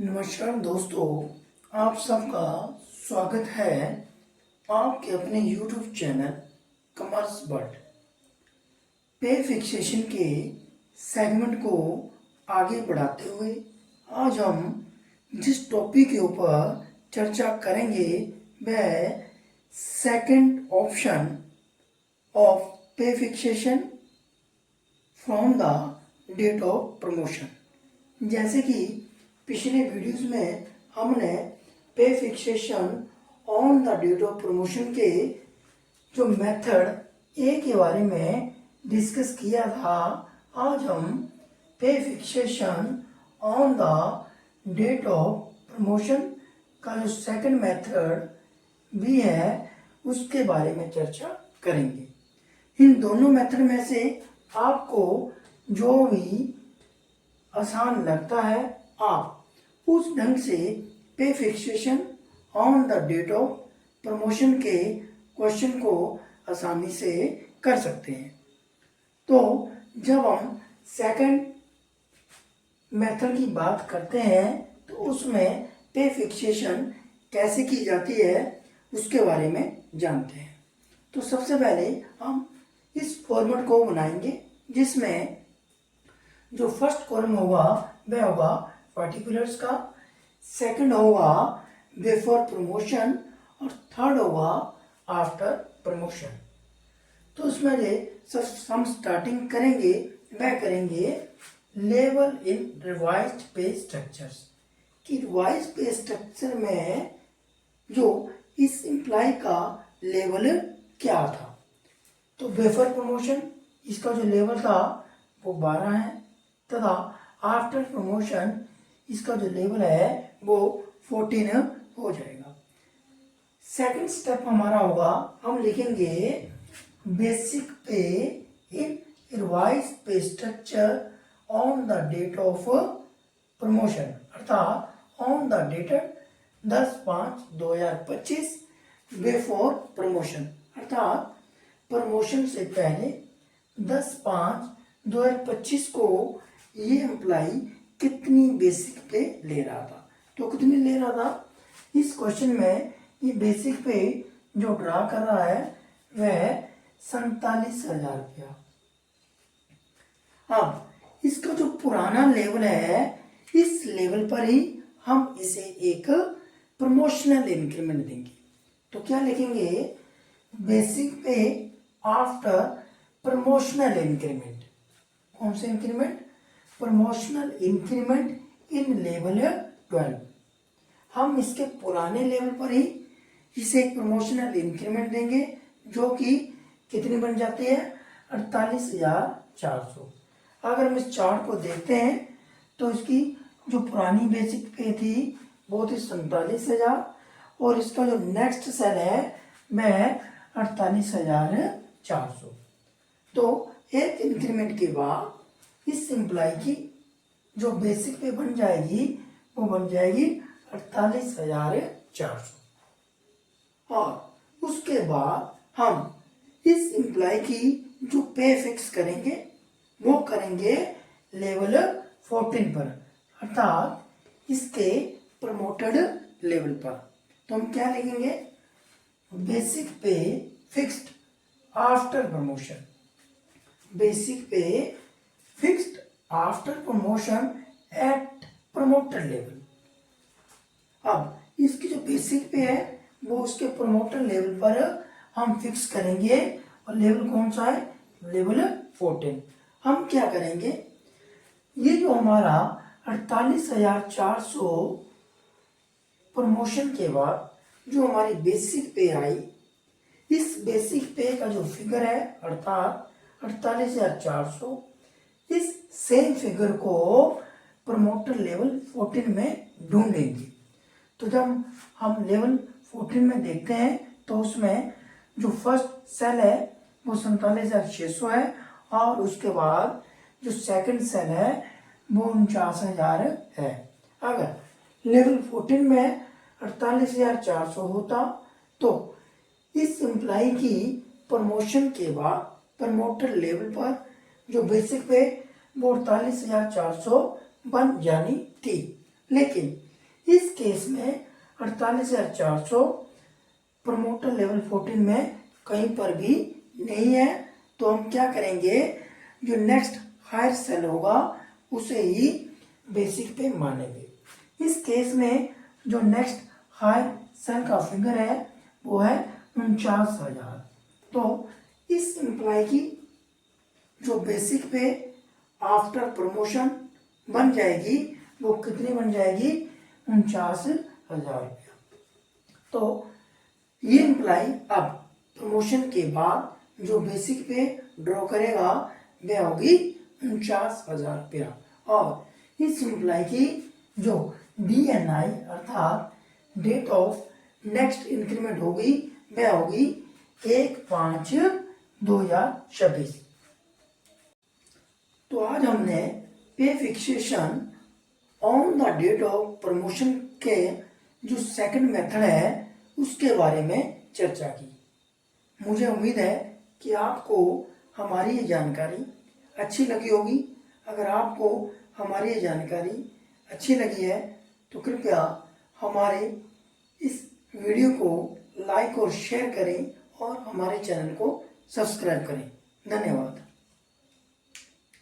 नमस्कार दोस्तों, आप सबका स्वागत है आपके अपने YouTube चैनल कॉमर्स बट। पे फिक्सेशन के सेगमेंट को आगे बढ़ाते हुए आज हम जिस टॉपिक के ऊपर चर्चा करेंगे वह second option of pay fixation from the date of promotion. जैसे कि पिछले वीडियोस में हमने pay fixation on the date of promotion के जो मेथड ए के बारे में डिस्कस किया था, आज हम pay fixation on the date of promotion का जो सेकंड मेथड भी है उसके बारे में चर्चा करेंगे। इन दोनों मेथड में से आपको जो भी आसान लगता है आप उस ढंग से pay fixation on the date of promotion के क्वेश्चन को आसानी से कर सकते हैं। तो जब हम सेकंड मेथड की बात करते हैं तो उसमें पे फिक्सेशन कैसे की जाती है उसके बारे में जानते हैं। तो सबसे पहले हम इस फॉर्मेट को बनाएंगे जिसमें जो फर्स्ट कॉलम होगा वह होगा पार्टिकुलर्स का, सेकंड होगा बिफोर प्रमोशन और थर्ड होगा आफ्टर प्रमोशन। तो उसमें हम स्टार्टिंग करेंगे वह करेंगे लेवल इन रिवाइज्ड पे स्ट्रक्चर्स कि रिवाइज पे स्ट्रक्चर में जो इस एम्प्लॉय का लेवल क्या था। तो बिफोर प्रमोशन इसका जो लेवल था वो 12 है तथा आफ्टर प्रमोशन इसका जो लेवल है वो 14 हो जाएगा। सेकंड स्टेप हमारा होगा, हम लिखेंगे basic pay in revise pay structure on the date of promotion, अर्थात on the date 10/5/2025 before promotion, अर्थात प्रमोशन से पहले 10/5/2025 को ये एम्प्लॉय कितनी बेसिक पे ले रहा था। तो कितनी ले रहा था, इस क्वेश्चन में ये बेसिक पे जो ड्रा कर रहा है वह 47,000 रुपया। अब इसका जो पुराना लेवल है इस लेवल पर ही हम इसे एक प्रमोशनल इंक्रीमेंट देंगे। तो क्या लिखेंगे, बेसिक पे आफ्टर प्रमोशनल इंक्रीमेंट। कौन से increment, promotional increment in level 12। हम इसके पुराने लेवल पर ही इसे एक प्रमोशनल इंक्रीमेंट देंगे जो कि कितनी बन जाती है 48,400। अगर हम इस चार्ट को देखते हैं तो इसकी जो पुरानी बेसिक पे थी वो थी 47,000 और इसका जो नेक्स्ट सेल है वह 48,400। तो एक इंक्रीमेंट के बाद इस एम्प्लॉय की जो बेसिक पे बन जाएगी वो बन जाएगी 48,400 और उसके बाद हम इस एम्प्लॉय की जो पे फिक्स करेंगे वो करेंगे लेवल 14 पर, अर्थात इसके प्रमोटेड लेवल पर। तो हम क्या लिखेंगे, basic pay fixed after promotion, basic pay fixed after promotion at promoted level. अब इसकी जो बेसिक पे है वो उसके प्रमोटेड लेवल पर हम फिक्स करेंगे और लेवल कौन सा है, लेवल 14। हम क्या करेंगे, ये जो हमारा 48,400 प्रमोशन के बाद जो हमारी बेसिक पे आई, इस बेसिक पे का जो फिगर है अर्थात 48,400, इस सेम फिगर को प्रमोटर लेवल 14 में ढूंढेंगे। तो जब हम लेवल 14 में देखते हैं तो उसमें जो फर्स्ट सेल है वो 47,600 है और उसके बाद जो सेकंड सेल है वो 49,000 है। अगर लेवल 14 में 48,400 होता तो इस एम्प्लॉय की प्रमोशन के बाद प्रमोटर लेवल पर जो बेसिक पे वो 48,400 बन जानी थी। लेकिन इस केस में 48,400 प्रमोटर लेवल 14 में कहीं पर भी नहीं है, तो हम क्या करेंगे, जो नेक्स्ट हायर सेल होगा उसे ही बेसिक पे मानेंगे। इस केस में जो नेक्स्ट हायर सेल का फिगर है वो है 49,000। तो इस एम्प्लॉय की जो बेसिक पे आफ्टर प्रमोशन बन जाएगी वो कितनी बन जाएगी, 49,000 रुपया। तो ये एम्प्लॉय अब प्रमोशन के बाद जो बेसिक पे ड्रॉ करेगा वह होगी 49,000 रुपया। और इस एम्प्लॉय की जो DNI अर्थात डेट ऑफ नेक्स्ट इंक्रीमेंट होगी वह होगी 1/5/2026। तो आज हमने pay fixation on the date of promotion के जो सेकंड मेथड है उसके बारे में चर्चा की। मुझे उम्मीद है कि आपको हमारी ये जानकारी अच्छी लगी होगी। अगर आपको हमारी ये जानकारी अच्छी लगी है तो कृपया हमारे इस वीडियो को लाइक और शेयर करें और हमारे चैनल को सब्सक्राइब करें। धन्यवाद।